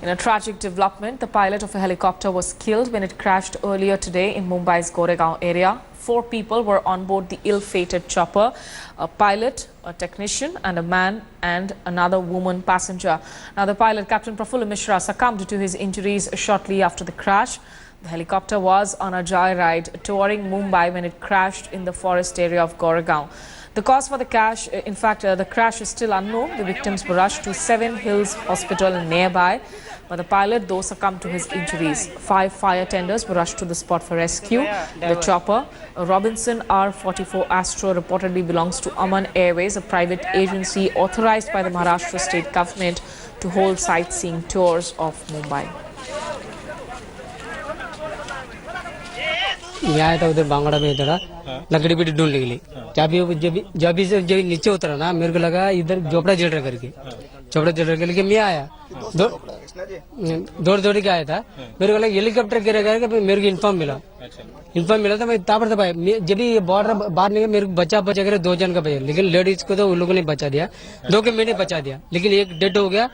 In a tragic development, the pilot of a helicopter was killed when it crashed earlier today in Mumbai's Goregaon area. 4 people were on board the ill-fated chopper, a pilot, a technician and a man and another woman passenger. Now, the pilot, Captain Prafulla Mishra, succumbed to his injuries shortly after the crash. The helicopter was on a joyride touring Mumbai when it crashed in the forest area of Goregaon. The cause for the crash, the crash is still unknown. The victims were rushed to Seven Hills Hospital nearby, but the pilot, though, succumbed to his injuries. 5 fire tenders were rushed to the spot for rescue. The chopper, a Robinson R-44 Astro, reportedly belongs to Aman Airways, a private agency authorized by the Maharashtra state government to hold sightseeing tours of Mumbai. यहाँ था उधर बांगड़ा में इधर लकड़ी भी ढूंढ निकली जब नीचे उतरा ना मेरे को लगा इधर झोपड़ा जल रहा करके झोपड़ा जल रहा लेकिन मैं आया दौड़ के आया था मेरे को लगा हेलीकॉप्टर गिरेगा मेरे को इन्फॉर्म मिला था मैं तापर था भाई जब ये बॉर्डर बाहर निकले मेरे को बचा कर 2 जन का बचा लेकिन लेडीज को तो उन लोगों ने बचा दिया 2 के मैंने बचा दिया लेकिन एक डेड हो गया।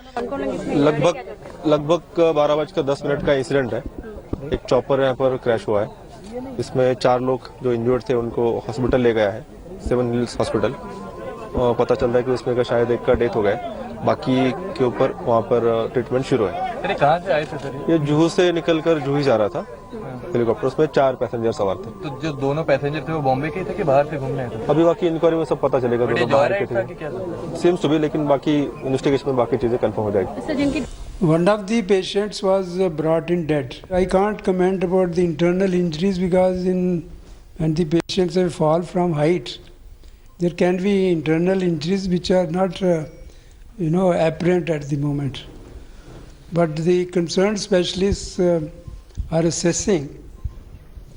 लगभग 12:10 का इंसिडेंट है। एक चॉपर यहाँ पर क्रैश हुआ है। इसमें 4 लोग जो इंजर्ड थे उनको हॉस्पिटल ले गया है, 7 हिल्स हॉस्पिटल। पता चल रहा है कि उसमें का शायद एक का डेथ हो गया, बाकी के ऊपर वहाँ पर ट्रीटमेंट शुरू है। कहाँ से आए थे सर? ये जुहू से निकलकर जुहू जा रहा था हेलीकॉप्टर। उसमें 4 पैसेंजर सवार थे। तो जो दोनों पैसेंजर थे वो बॉम्बे के थे कि बाहर से घूमने आए थे? अभी बाकी इंक्वायरी में सब पता चलेगा। दोनों बाहर के थे, सेम्स टू बी, लेकिन बाकी इन्वेस्टिगेशन में बाकी चीजें कंफर्म हो जाएगी। One of the patients was brought in dead. I can't comment about the internal injuries because when the patients fall from height, there can be internal injuries which are not, apparent at the moment. But the concerned specialists are assessing,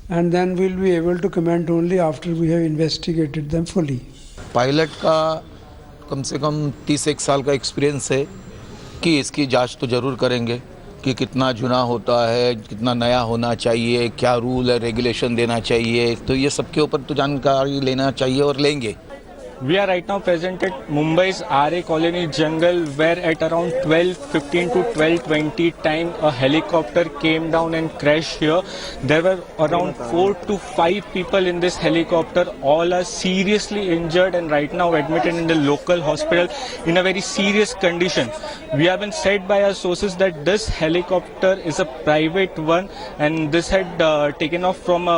and then we'll be able to comment only after we have investigated them fully. Pilot का कम से कम 31 साल का experience है कि इसकी जांच तो ज़रूर करेंगे कि कितना जुना होता है, कितना नया होना चाहिए, क्या रूल है रेगुलेशन देना चाहिए, तो ये सबके ऊपर तो जानकारी लेना चाहिए और लेंगे। We are right now present at Mumbai's RA Colony jungle, where at around 12:15 to 12:20 time a helicopter came down and crashed here. There were around 4 to 5 people in this helicopter. All are seriously injured and right now admitted in the local hospital in a very serious condition. We have been said by our sources that this helicopter is a private one and this had taken off from a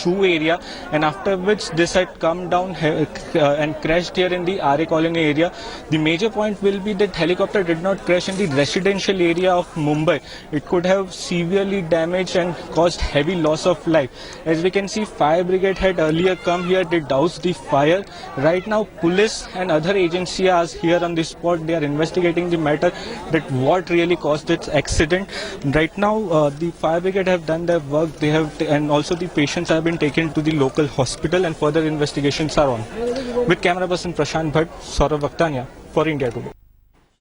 zoo area, and after which this had come down and crashed here in the RA Colony area. The major point will be that helicopter did not crash in the residential area of Mumbai. It could have severely damaged and caused heavy loss of life. As we can see, fire brigade had earlier come here, they doused the fire. Right now police and other agencies are here on the spot. They are investigating the matter that what really caused this accident. Right now the fire brigade have done their work. They have and also the patients have been taken to the local hospital and further investigations are on. With camera person Prashant Bhatt, Saurav Vaktania for India Today.